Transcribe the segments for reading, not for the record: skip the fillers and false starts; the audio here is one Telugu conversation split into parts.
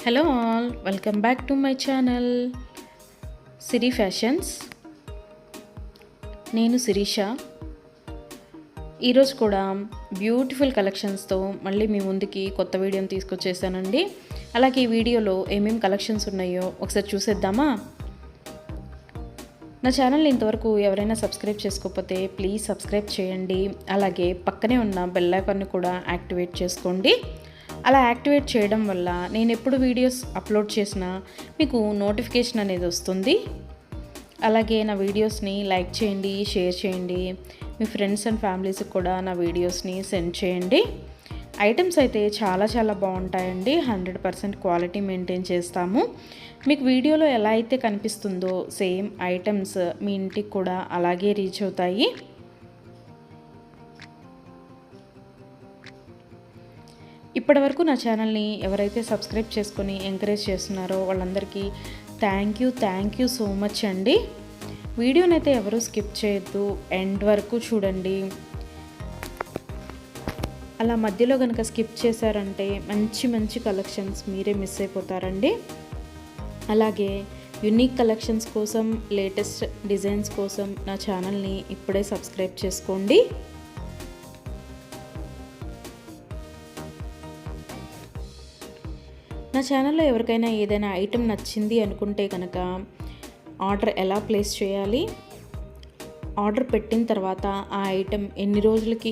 Hello all, welcome back to my channel Siri fashions. నేను శిరీష. ఈరోజు కూడా బ్యూటిఫుల్ కలెక్షన్స్తో మళ్ళీ మీ ముందుకి కొత్త వీడియోని తీసుకొచ్చేసానండి. అలాగే ఈ వీడియోలో ఏమేమి కలెక్షన్స్ ఉన్నాయో ఒకసారి చూసేద్దామా? నా ఛానల్ని ఇంతవరకు ఎవరైనా సబ్స్క్రైబ్ చేసుకోకపోతే ప్లీజ్ సబ్స్క్రైబ్ చేయండి. అలాగే పక్కనే ఉన్న బెల్ ఐకాన్ని కూడా యాక్టివేట్ చేసుకోండి. అలా యాక్టివేట్ చేయడం వల్ల నేను ఎప్పుడు వీడియోస్ అప్లోడ్ చేసినా మీకు నోటిఫికేషన్ అనేది వస్తుంది. అలాగే నా వీడియోస్ని లైక్ చేయండి, షేర్ చేయండి. మీ ఫ్రెండ్స్ అండ్ ఫ్యామిలీస్కి కూడా నా వీడియోస్ని సెండ్ చేయండి. ఐటమ్స్ అయితే చాలా బాగుంటాయండి. 100% క్వాలిటీ మెయింటైన్ చేస్తాము. మీకు వీడియోలో ఎలా అయితే కనిపిస్తుందో సేమ్ ఐటమ్స్ మీ ఇంటికి కూడా అలాగే రీచ్ అవుతాయి. ఇప్పటివరకు నా ఛానల్ని ఎవరైతే సబ్స్క్రైబ్ చేసుకొని ఎంకరేజ్ చేస్తున్నారో వాళ్ళందరికీ థ్యాంక్ యూ సో మచ్ అండి. వీడియోనైతే ఎవరు స్కిప్ చేయొద్దు, ఎండ్ వరకు చూడండి. అలా మధ్యలో కనుక స్కిప్ చేశారంటే మంచి కలెక్షన్స్ మీరే మిస్ అయిపోతారండి. అలాగే యూనిక్ కలెక్షన్స్ కోసం, లేటెస్ట్ డిజైన్స్ కోసం నా ఛానల్ని ఇప్పుడే సబ్స్క్రైబ్ చేసుకోండి. నా ఛానల్లో ఎవరికైనా ఏదైనా ఐటెం నచ్చింది అనుకుంటే కనుక ఆర్డర్ ఎలా ప్లేస్ చేయాలి, ఆర్డర్ పెట్టిన తర్వాత ఆ ఐటెం ఎన్ని రోజులకి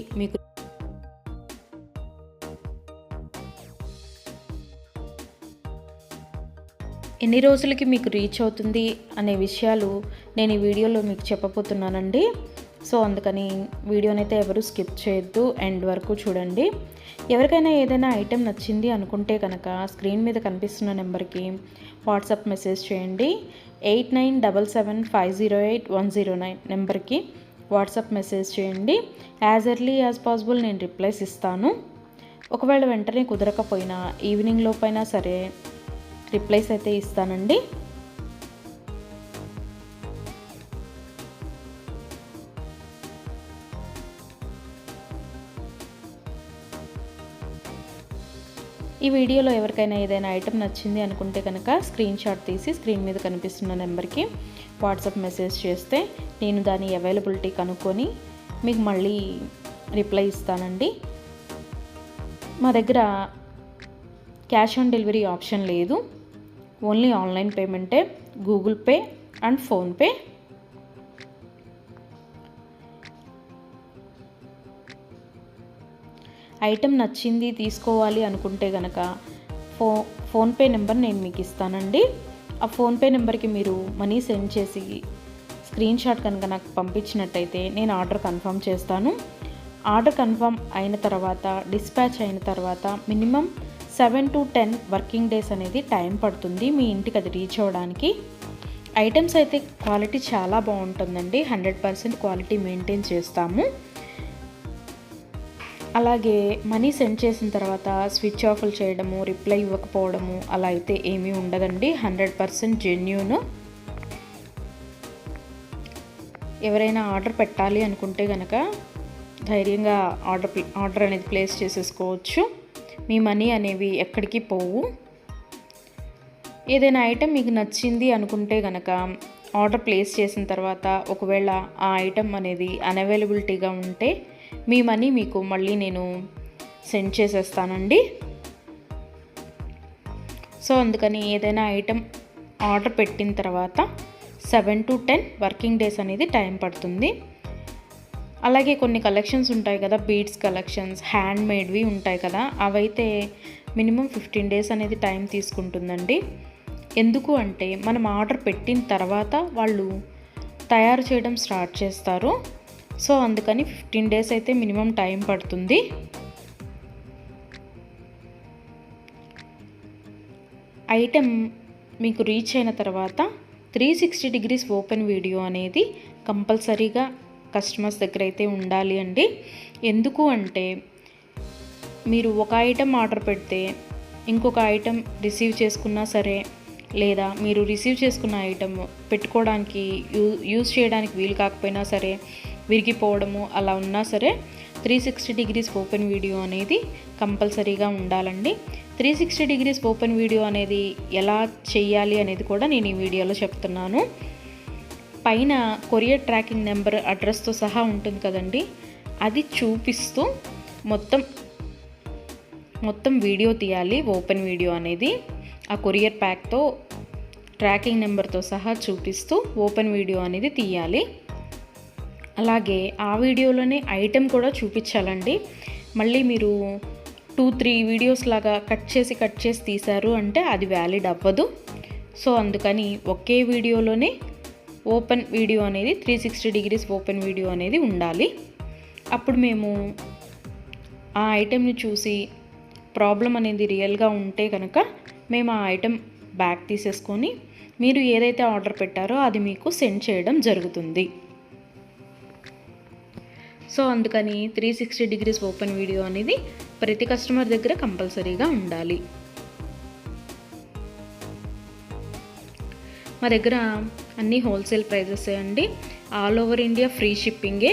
మీకు రీచ్ అవుతుంది అనే విషయాలు నేను ఈ వీడియోలో మీకు చెప్పబోతున్నానండి. సో అందుకని వీడియోనైతే ఎవరు స్కిప్ చేయొద్దు, ఎండ్ వరకు చూడండి. ఎవరికైనా ఏదైనా ఐటెం నచ్చింది అనుకుంటే కనుక స్క్రీన్ మీద కనిపిస్తున్న నెంబర్కి వాట్సాప్ మెసేజ్ చేయండి. 8977508109 నెంబర్కి వాట్సాప్ మెసేజ్ చేయండి. యాజ్ ఎర్లీ యాజ్ పాసిబుల్ నేను రిప్లైస్ ఇస్తాను. ఒకవేళ వెంటనే కుదరకపోయినా ఈవినింగ్ లోపైనా సరే రిప్లైస్ అయితే ఇస్తానండి. ఈ వీడియోలో ఎవరికైనా ఏదైనా ఐటెం నచ్చింది అనుకుంటే కనుక స్క్రీన్ షాట్ తీసి స్క్రీన్ మీద కనిపిస్తున్న నెంబర్కి వాట్సాప్ మెసేజ్ చేస్తే నేను దాని అవైలబిలిటీ కనుక్కొని మీకు మళ్ళీ రిప్లై ఇస్తానండి. మా దగ్గర క్యాష్ ఆన్ డెలివరీ ఆప్షన్ లేదు, ఓన్లీ ఆన్లైన్ పేమెంటే, Google Pay and PhonePe. Item నచ్చింది తీసుకోవాలి అనుకుంటే కనుక ఫోన్పే నెంబర్ నేను మీకు ఇస్తానండి. ఆ ఫోన్పే నెంబర్కి మీరు మనీ సెండ్ చేసి స్క్రీన్ షాట్ కనుక నాకు పంపించినట్టయితే నేను ఆర్డర్ కన్ఫర్మ్ చేస్తాను. ఆర్డర్ కన్ఫర్మ్ అయిన తర్వాత, డిస్పాచ్ అయిన తర్వాత మినిమం 7 to 10 వర్కింగ్ డేస్ అనేది టైం పడుతుంది మీ ఇంటికి అది రీచ్ అవ్వడానికి. ఐటమ్స్ అయితే క్వాలిటీ చాలా బాగుంటుందండి. 100% క్వాలిటీ మెయింటైన్ చేస్తాము. అలాగే మనీ సెండ్ చేసిన తర్వాత స్విచ్ ఆఫ్లు చేయడము, రిప్లై ఇవ్వకపోవడము అలా అయితే ఏమీ ఉండదండి. 100% జెన్యూన్. ఎవరైనా ఆర్డర్ పెట్టాలి అనుకుంటే కనుక ధైర్యంగా ఆర్డర్ అనేది ప్లేస్ చేసేసుకోవచ్చు. మీ మనీ అనేవి ఎక్కడికి పోవు. ఏదైనా ఐటెం మీకు నచ్చింది అనుకుంటే కనుక ఆర్డర్ ప్లేస్ చేసిన తర్వాత ఒకవేళ ఆ ఐటెం అనేది అన్అవైలబిలిటీగా ఉంటే మీ మనీ మీకు మళ్ళీ నేను సెండ్ చేసేస్తానండి. సో అందుకని ఏదైనా ఐటెం ఆర్డర్ పెట్టిన తర్వాత 7 to 10 వర్కింగ్ డేస్ అనేది టైం పడుతుంది. అలాగే కొన్ని కలెక్షన్స్ ఉంటాయి కదా, బీడ్స్ కలెక్షన్స్, హ్యాండ్ మేడ్వి ఉంటాయి కదా, అవైతే మినిమం 15 డేస్ అనేది టైం తీసుకుంటుందండి. ఎందుకు అంటే మనం ఆర్డర్ పెట్టిన తర్వాత వాళ్ళు తయారు చేయడం స్టార్ట్ చేస్తారు. సో అందుకని 15 డేస్ అయితే మినిమం టైం పడుతుంది. ఐటెం మీకు రీచ్ అయిన తర్వాత 360 degrees ఓపెన్ వీడియో అనేది కంపల్సరీగా కస్టమర్స్ దగ్గర అయితే ఉండాలి అండి. ఎందుకు అంటే మీరు ఒక ఐటెం ఆర్డర్ పెడితే ఇంకొక ఐటెం రిసీవ్ చేసుకున్నా సరే, లేదా మీరు రిసీవ్ చేసుకున్న ఐటెం పెట్టుకోవడానికి యూజ్ చేయడానికి వీలు కాకపోయినా సరే, విరిగిపోవడము అలా ఉన్నా సరే 360 degrees ఓపెన్ వీడియో అనేది కంపల్సరీగా ఉండాలండి. 360 డిగ్రీస్ ఓపెన్ వీడియో అనేది ఎలా చేయాలి అనేది కూడా నేను ఈ వీడియోలో చెప్తున్నాను. పైన కొరియర్ ట్రాకింగ్ నెంబర్ అడ్రస్తో సహా ఉంటుంది కదండి, అది చూపిస్తూ మొత్తం వీడియో తీయాలి. ఓపెన్ వీడియో అనేది ఆ కొరియర్ ప్యాక్తో ట్రాకింగ్ నెంబర్తో సహా చూపిస్తూ ఓపెన్ వీడియో అనేది తీయాలి. అలాగే ఆ వీడియోలోనే ఐటెం కూడా చూపించాలండి. మళ్ళీ మీరు 2-3 వీడియోస్ లాగా కట్ చేసి తీశారు అంటే అది వ్యాలిడ్ అవ్వదు. సో అందుకని ఒకే వీడియోలోనే ఓపెన్ వీడియో అనేది 360 డిగ్రీస్ ఓపెన్ వీడియో అనేది ఉండాలి. అప్పుడు మేము ఆ ఐటెంని చూసి ప్రాబ్లం అనేది రియల్గా ఉంటే కనుక మేము ఆ ఐటెం బ్యాక్ తీసేసుకొని మీరు ఏదైతే ఆర్డర్ పెట్టారో అది మీకు సెండ్ చేయడం జరుగుతుంది. సో అందుకని 360 డిగ్రీస్ ఓపెన్ వీడియో అనేది ప్రతి కస్టమర్ దగ్గర కంపల్సరీగా ఉండాలి. మా దగ్గర అన్నీ హోల్సేల్ ప్రైజెస్ అండి. ఆల్ ఓవర్ ఇండియా ఫ్రీ షిప్పింగే.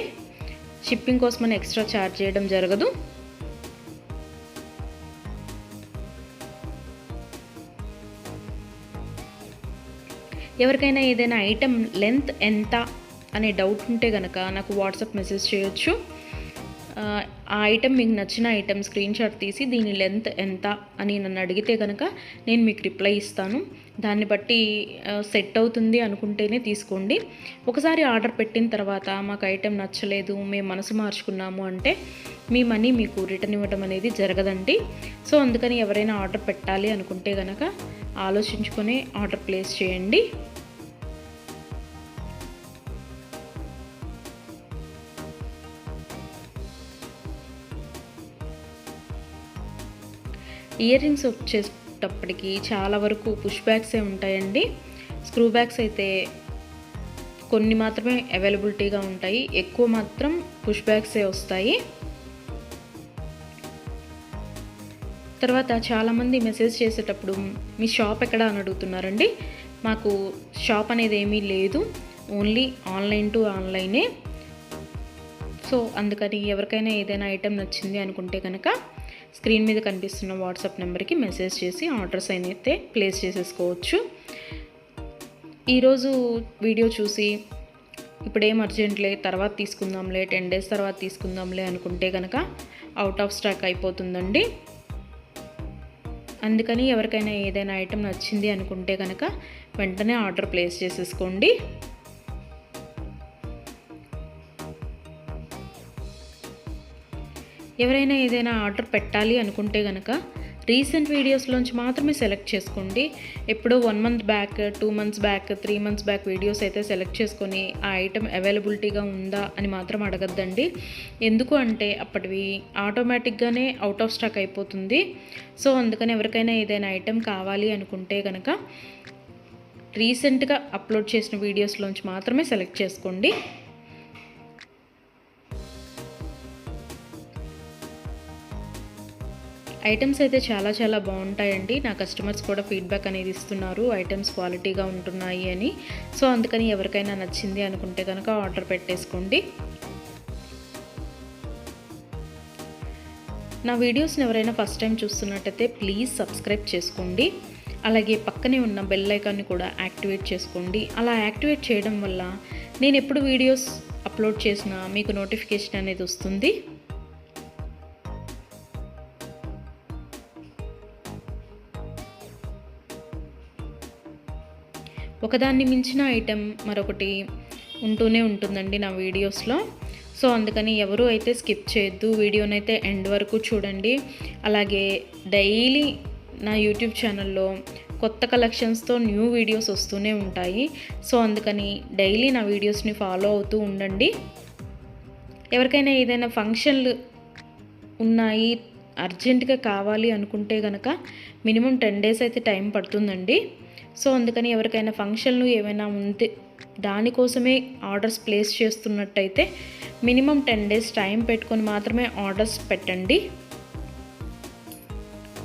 షిప్పింగ్ కోసం మనం ఎక్స్ట్రా ఛార్జ్ చేయడం జరగదు. ఎవరికైనా ఏదైనా ఐటెం లెంత్ ఎంత అనే డౌట్ ఉంటే కనుక నాకు వాట్సాప్ మెసేజ్ చేయొచ్చు. ఆ ఐటెం మీకు నచ్చిన ఐటెం స్క్రీన్ షాట్ తీసి దీని లెంత్ ఎంత అని నన్ను అడిగితే కనుక నేను మీకు రిప్లై ఇస్తాను. దాన్ని బట్టి సెట్ అవుతుంది అనుకుంటేనే తీసుకోండి. ఒకసారి ఆర్డర్ పెట్టిన తర్వాత మాకు ఐటెం నచ్చలేదు, మేము మనసు మార్చుకున్నాము అంటే మీ మనీ మీకు రిటర్న్ ఇవ్వడం అనేది జరగదండి. సో అందుకని ఎవరైనా ఆర్డర్ పెట్టాలి అనుకుంటే కనుక ఆలోచించుకొని ఆర్డర్ ప్లేస్ చేయండి. ఇయర్ రింగ్స్ వచ్చేటప్పటికి చాలా వరకు పుష్ బ్యాగ్సే ఉంటాయండి. స్క్రూ బ్యాగ్స్ అయితే కొన్ని మాత్రమే అవైలబిలిటీగా ఉంటాయి, ఎక్కువ మాత్రం పుష్ బ్యాగ్సే వస్తాయి. తర్వాత చాలామంది మెసేజ్ చేసేటప్పుడు మీ షాప్ ఎక్కడ అని అడుగుతున్నారండి. మాకు షాప్ అనేది ఏమీ లేదు, ఓన్లీ ఆన్లైన్ టు ఆన్లైనే. సో అందుకని ఎవరికైనా ఏదైనా ఐటెం నచ్చింది అనుకుంటే కనుక స్క్రీన్ మీద కనిపిస్తున్న వాట్సాప్ నెంబర్కి మెసేజ్ చేసి ఆర్డర్స్ అయితే ప్లేస్ చేసేసుకోవచ్చు. ఈరోజు వీడియో చూసి ఇప్పుడేం అర్జెంట్లే తర్వాత తీసుకుందాంలే, 10 days తర్వాత తీసుకుందాంలే అనుకుంటే కనుక అవుట్ ఆఫ్ స్టాక్ అయిపోతుందండి. అందుకని ఎవరికైనా ఏదైనా ఐటెం నచ్చింది అనుకుంటే కనుక వెంటనే ఆర్డర్ ప్లేస్ చేసేసుకోండి. ఎవరైనా ఏదైనా ఆర్డర్ పెట్టాలి అనుకుంటే కనుక రీసెంట్ వీడియోస్లోంచి మాత్రమే సెలెక్ట్ చేసుకోండి. ఎప్పుడో 1 month back, 2 months back, 3 months back videos అయితే సెలెక్ట్ చేసుకొని ఆ ఐటెం అవైలబిలిటీగా ఉందా అని మాత్రం అడగద్దండి. ఎందుకు అంటే అప్పటివి ఆటోమేటిక్గానే అవుట్ ఆఫ్ స్టాక్ అయిపోతుంది. సో అందుకని ఎవరికైనా ఏదైనా ఐటెం కావాలి అనుకుంటే కనుక రీసెంట్గా అప్లోడ్ చేసిన వీడియోస్లోంచి మాత్రమే సెలెక్ట్ చేసుకోండి. ఐటమ్స్ అయితే చాలా బాగుంటాయండి. నా కస్టమర్స్ కూడా ఫీడ్బ్యాక్ అనేది ఇస్తున్నారు, ఐటమ్స్ క్వాలిటీగా ఉంటున్నాయి అని. సో అందుకని ఎవరికైనా నచ్చింది అనుకుంటే కనుక ఆర్డర్ పెట్టేసుకోండి. నా వీడియోస్ని ఎవరైనా ఫస్ట్ టైం చూస్తున్నట్టయితే ప్లీజ్ సబ్స్క్రైబ్ చేసుకోండి. అలాగే పక్కనే ఉన్న బెల్ ఐకాన్ని కూడా యాక్టివేట్ చేసుకోండి. అలా యాక్టివేట్ చేయడం వల్ల నేను ఎప్పుడు వీడియోస్ అప్లోడ్ చేసినా మీకు నోటిఫికేషన్ అనేది వస్తుంది. ఒకదాన్ని మించిన ఐటెం మరొకటి ఉంటూనే ఉంటుందండి నా వీడియోస్లో. సో అందుకని ఎవరు అయితే స్కిప్ చేయొద్దు, వీడియోనైతే ఎండ్ వరకు చూడండి. అలాగే డైలీ నా యూట్యూబ్ ఛానల్లో కొత్త కలెక్షన్స్తో న్యూ వీడియోస్ వస్తూనే ఉంటాయి. సో అందుకని డైలీ నా వీడియోస్ని ఫాలో అవుతూ ఉండండి. ఎవరికైనా ఏదైనా ఫంక్షన్లు ఉన్నాయి, అర్జెంటుగా కావాలి అనుకుంటే కనుక మినిమం 10 days అయితే టైం పడుతుందండి. సో అందుకని ఎవరికైనా ఫంక్షన్లు ఏమైనా ఉంటే దానికోసమే ఆర్డర్స్ ప్లేస్ చేస్తున్నట్టయితే మినిమం 10 days టైం పెట్టుకొని మాత్రమే ఆర్డర్స్ పెట్టండి.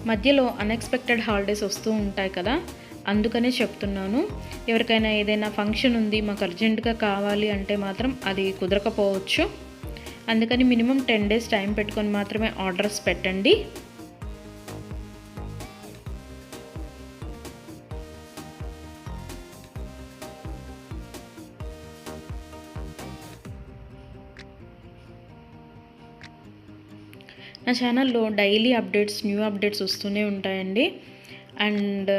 మధ్యలో అన్ఎక్స్పెక్టెడ్ హాలిడేస్ వస్తూ ఉంటాయి కదా, అందుకనే చెప్తున్నాను. ఎవరికైనా ఏదైనా ఫంక్షన్ ఉంది మాకు అర్జెంటుగా కావాలి అంటే మాత్రం అది కుదరకపోవచ్చు. అందుకని మినిమం 10 days టైం పెట్టుకొని మాత్రమే ఆర్డర్స్ పెట్టండి. నా ఛానల్లో డైలీ అప్డేట్స్, న్యూ అప్డేట్స్ వస్తూనే ఉంటాయండి. అండ్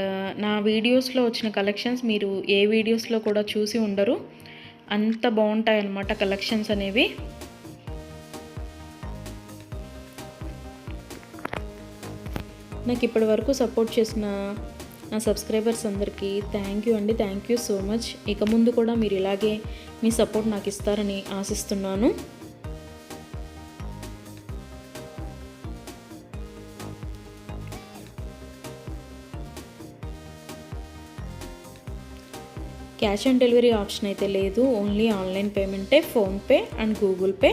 నా వీడియోస్లో వచ్చిన కలెక్షన్స్ మీరు ఏ వీడియోస్లో కూడా చూసి ఉండరు, అంత బాగుంటాయి అన్నమాట కలెక్షన్స్ అనేవి. నాకు ఇప్పటి వరకు సపోర్ట్ చేసిన నా సబ్స్క్రైబర్స్ అందరికీ థ్యాంక్ యూ అండి. Thank you so much. ఇక ముందు కూడా మీరు ఇలాగే మీ సపోర్ట్ నాకు ఇస్తారని ఆశిస్తున్నాను. క్యాష్ ఆన్ డెలివరీ ఆప్షన్ అయితే లేదు, ఓన్లీ ఆన్లైన్ పేమెంటే, ఫోన్పే అండ్ గూగుల్ పే.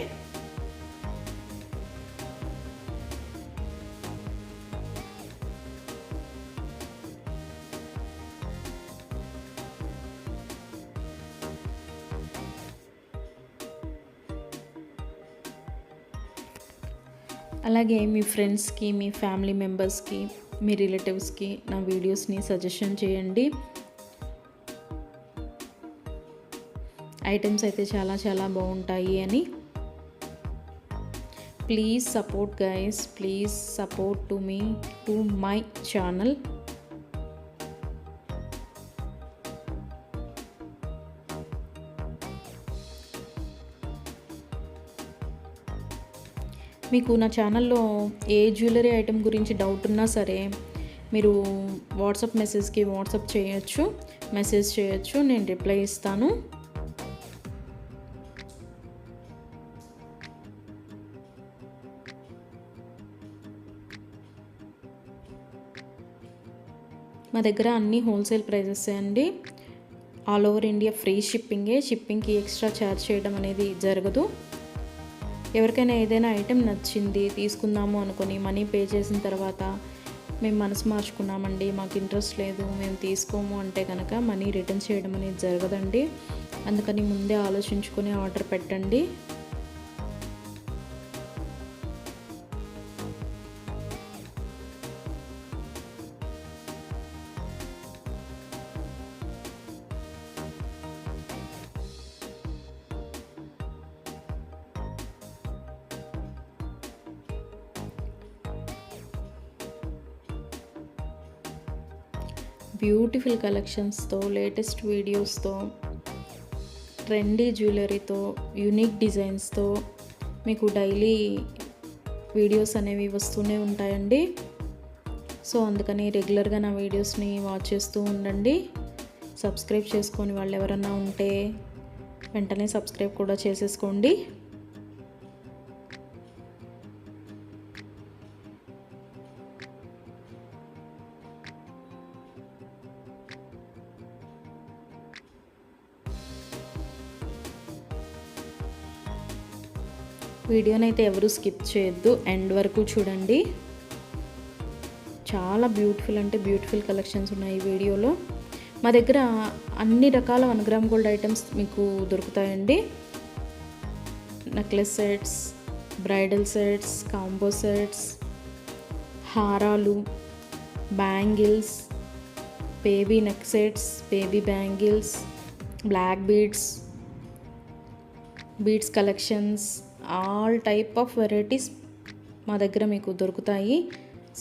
అలాగే మీ ఫ్రెండ్స్కి, మీ ఫ్యామిలీ మెంబర్స్కి, మీ రిలేటివ్స్కి నా వీడియోస్ని సజెషన్ చేయండి. ఐటమ్స్ అయితే చాలా చాలా బాగుంటాయి అని. Please support guys, please support to my channel. మీకు నా ఛానల్లో ఏ జ్యువెలరీ ఐటెం గురించి డౌట్ ఉన్నా సరే మీరు వాట్సాప్ మెసేజ్కి మెసేజ్ చేయొచ్చు, నేను రిప్లై ఇస్తాను. మా దగ్గర అన్నీ హోల్సేల్ ప్రైజెస్ అండి. ఆల్ ఓవర్ ఇండియా ఫ్రీ షిప్పింగ్కి ఎక్స్ట్రా ఛార్జ్ చేయడం అనేది జరగదు. ఎవరికైనా ఏదైనా ఐటెం నచ్చింది తీసుకుందాము అనుకొని మనీ పే చేసిన తర్వాత మేము మనసు మార్చుకున్నామండి, మాకు ఇంట్రెస్ట్ లేదు, మేము తీసుకోము అంటే కనుక మనీ రిటర్న్ చేయడం అనేది జరగదండి. అందుకని ముందే ఆలోచించుకొని ఆర్డర్ పెట్టండి. బ్యూటిఫుల్ కలెక్షన్స్తో, లేటెస్ట్ వీడియోస్తో, ట్రెండీ జ్యువెలరీతో, యూనిక్ డిజైన్స్తో మీకు డైలీ వీడియోస్ అనేవి వస్తూనే ఉంటాయండి. సో అందుకని రెగ్యులర్గా నా వీడియోస్ని వాచ్ చేస్తూ ఉండండి. సబ్స్క్రైబ్ చేసుకొని వాళ్ళు ఎవరన్నా ఉంటే వెంటనే సబ్స్క్రైబ్ కూడా చేసేసుకోండి. వీడియోనైతే ఎవరు స్కిప్ చేయొద్దు, ఎండ్ వరకు చూడండి. చాలా బ్యూటిఫుల్ కలెక్షన్స్ ఉన్నాయి ఈ వీడియోలో. మా దగ్గర అన్ని రకాల 1 గ్రామ్ గోల్డ్ ఐటమ్స్ మీకు దొరుకుతాయండి. Necklace sets, bridal sets, combo sets, హారాలు, bangles, baby neck sets, baby bangles, black beads collections, all type of varieties మా దగ్గర మీకు దొరుకుతాయి.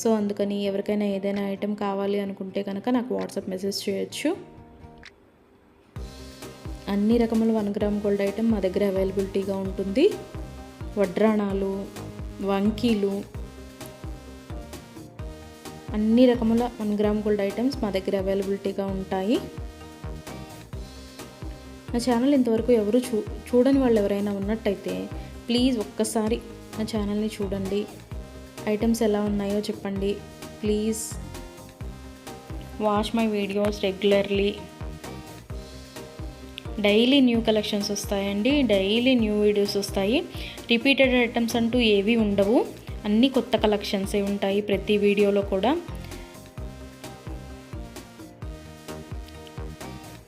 సో అందుకని ఎవరికైనా ఏదైనా ఐటెం కావాలి అనుకుంటే కనుక నాకు వాట్సాప్ మెసేజ్ చేయొచ్చు. అన్ని రకముల 1 గ్రామ్ గోల్డ్ ఐటెం మా దగ్గర అవైలబిలిటీగా ఉంటుంది. వడ్రాణాలు, వంకీలు, అన్ని రకముల 1 గ్రామ్ గోల్డ్ ఐటమ్స్ మా దగ్గర అవైలబిలిటీగా ఉంటాయి. నా ఛానల్ ఇంతవరకు ఎవరు చూడని వాళ్ళు ఎవరైనా ఉన్నట్టయితే ప్లీజ్ ఒక్కసారి నా ఛానల్ని చూడండి. ఐటమ్స్ ఎలా ఉన్నాయో చెప్పండి. Please watch my videos regularly. Daily new collections వస్తాయండి, డైలీ న్యూ వీడియోస్ వస్తాయి. రిపీటెడ్ ఐటమ్స్ అంటూ ఏవి ఉండవు, అన్నీ కొత్త కలెక్షన్సే ఉంటాయి ప్రతి వీడియోలో కూడా.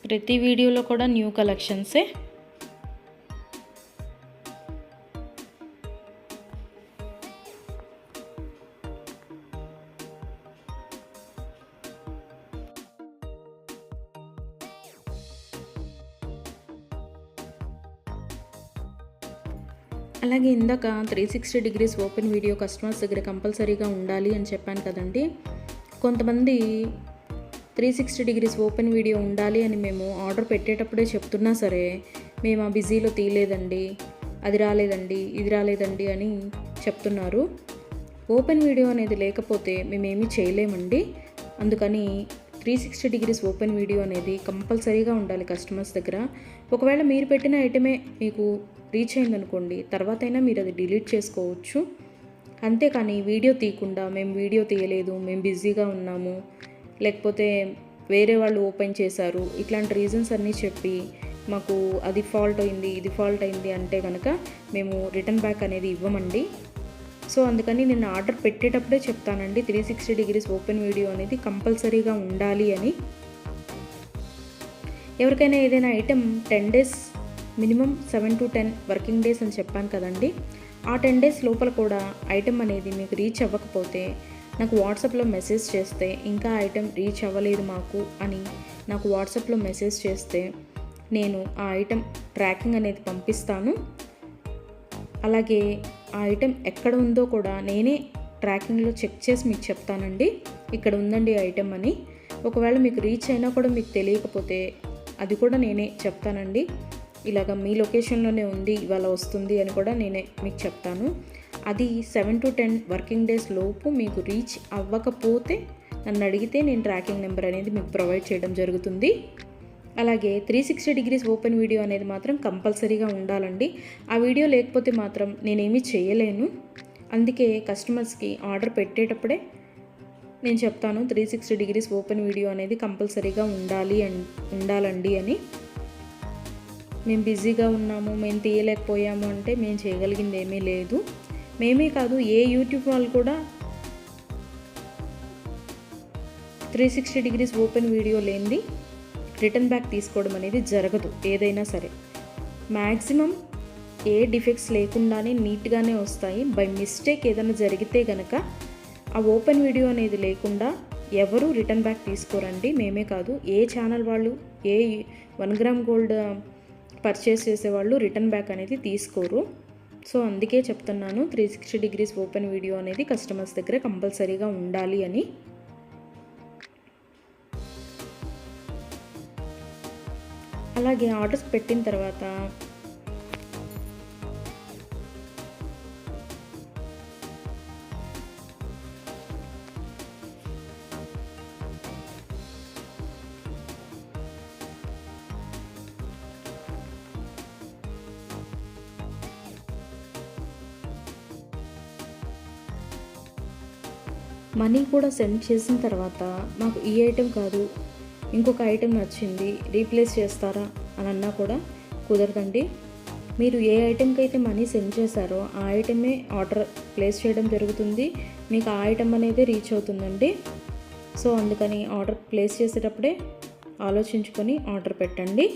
ప్రతి వీడియోలో కూడా న్యూ కలెక్షన్సే. అలాగే ఇందాక 360 డిగ్రీస్ ఓపెన్ వీడియో కస్టమర్స్ దగ్గర కంపల్సరీగా ఉండాలి అని చెప్పాను కదండి. కొంతమంది 360 డిగ్రీస్ ఓపెన్ వీడియో ఉండాలి అని మేము ఆర్డర్ పెట్టేటప్పుడే చెప్తున్నా సరే, మేము ఆ బిజీలో తీయలేదండి, అది రాలేదండి, ఇది రాలేదండి అని చెప్తున్నారు. ఓపెన్ వీడియో అనేది లేకపోతే మేమేమీ చేయలేమండి. అందుకని 360 డిగ్రీస్ ఓపెన్ వీడియో అనేది కంపల్సరీగా ఉండాలి కస్టమర్స్ దగ్గర. ఒకవేళ మీరు పెట్టిన ఐటమే మీకు రీచ్ అయిందనుకోండి, తర్వాత అయినా మీరు అది డిలీట్ చేసుకోవచ్చు. అంతేకాని వీడియో తీయకుండా మేము వీడియో తీయలేదు, మేము బిజీగా ఉన్నాము, లేకపోతే వేరే వాళ్ళు ఓపెన్ చేశారు, ఇట్లాంటి రీజన్స్ అన్నీ చెప్పి మాకు అది ఫాల్ట్ అయింది, ఇది ఫాల్ట్ అయింది అంటే కనుక మేము రిటర్న్ బ్యాక్ అనేది ఇవ్వమండి. సో అందుకని నేను ఆర్డర్ పెట్టేటప్పుడే చెప్తానండి 360 డిగ్రీస్ ఓపెన్ వీడియో అనేది కంపల్సరీగా ఉండాలి అని. ఎవరికైనా ఏదైనా item 10 days minimum 7 to 10 working days అని చెప్పాను కదండి. ఆ 10 డేస్ లోపల కూడా ఐటెం అనేది మీకు రీచ్ అవ్వకపోతే నాకు వాట్సాప్లో మెసేజ్ చేస్తే, ఇంకా ఐటెం రీచ్ అవ్వలేదు మాకు అని నాకు వాట్సాప్లో మెసేజ్ చేస్తే నేను ఆ ఐటెం ట్రాకింగ్ అనేది పంపిస్తాను. అలాగే ఆ ఐటెం ఎక్కడ ఉందో కూడా నేనే ట్రాకింగ్లో చెక్ చేసి మీకు చెప్తానండి, ఇక్కడ ఉందండి ఐటెం అని. ఒకవేళ మీకు రీచ్ అయినా కూడా మీకు తెలియకపోతే అది కూడా నేనే చెప్తానండి. ఇలాగ మీ లొకేషన్లోనే ఉంది, ఇవాళ వస్తుంది అని కూడా నేనే మీకు చెప్తాను. అది 7 to 10 వర్కింగ్ డేస్ లోపు మీకు రీచ్ అవ్వకపోతే నన్ను అడిగితే నేను ట్రాకింగ్ నెంబర్ అనేది మీకు ప్రొవైడ్ చేయడం జరుగుతుంది. అలాగే 360 డిగ్రీస్ ఓపెన్ వీడియో అనేది మాత్రం కంపల్సరీగా ఉండాలండి. ఆ వీడియో లేకపోతే మాత్రం నేనేమీ చేయలేను. అందుకే కస్టమర్స్కి ఆర్డర్ పెట్టేటప్పుడే నేను చెప్తాను 360 డిగ్రీస్ ఓపెన్ వీడియో అనేది కంపల్సరీగా ఉండాలండి అని. మేము బిజీగా ఉన్నాము, మేము తీయలేకపోయాము అంటే మేము చేయగలిగింది ఏమీ లేదు. మేమే కాదు, ఏ యూట్యూబ్ వాళ్ళు కూడా 360 డిగ్రీస్ ఓపెన్ వీడియో లేనిది రిటర్న్ బ్యాక్ తీసుకోవడం అనేది జరగదు. ఏదైనా సరే మ్యాక్సిమం ఏ డిఫెక్ట్స్ లేకుండానే నీట్గానే వస్తాయి. బై మిస్టేక్ ఏదైనా జరిగితే కనుక ఆ ఓపెన్ వీడియో అనేది లేకుండా ఎవరు రిటర్న్ బ్యాక్ తీసుకోరండి. మేమే కాదు, ఏ ఛానల్ వాళ్ళు, ఏ 1 గ్రామ్ గోల్డ్ పర్చేస్ చేసేవాళ్ళు రిటర్న్ బ్యాక్ అనేది తీసుకోరు. సో అందుకే చెప్తున్నాను 360 డిగ్రీస్ ఓపెన్ వీడియో అనేది కస్టమర్స్ దగ్గర కంపల్సరీగా ఉండాలి అని. అలాగే ఆర్డర్స్ పెట్టిన తర్వాత మనీ కూడా సెండ్ చేసిన తర్వాత మాకు ఈ ఐటెం కాదు, ఇంకొక ఐటెం నచ్చింది, రీప్లేస్ చేస్తారా అని అన్నా కూడా కుదరదండి. మీరు ఏ ఐటెంకి అయితే మనీ సెండ్ చేశారో ఆ ఐటమే ఆర్డర్ ప్లేస్ చేయడం జరుగుతుంది. మీకు ఆ ఐటెం అనేది రీచ్ అవుతుందండి. సో అందుకని ఆర్డర్ ప్లేస్ చేసేటప్పుడే ఆలోచించుకొని ఆర్డర్ పెట్టండి.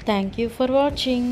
Thank you for watching.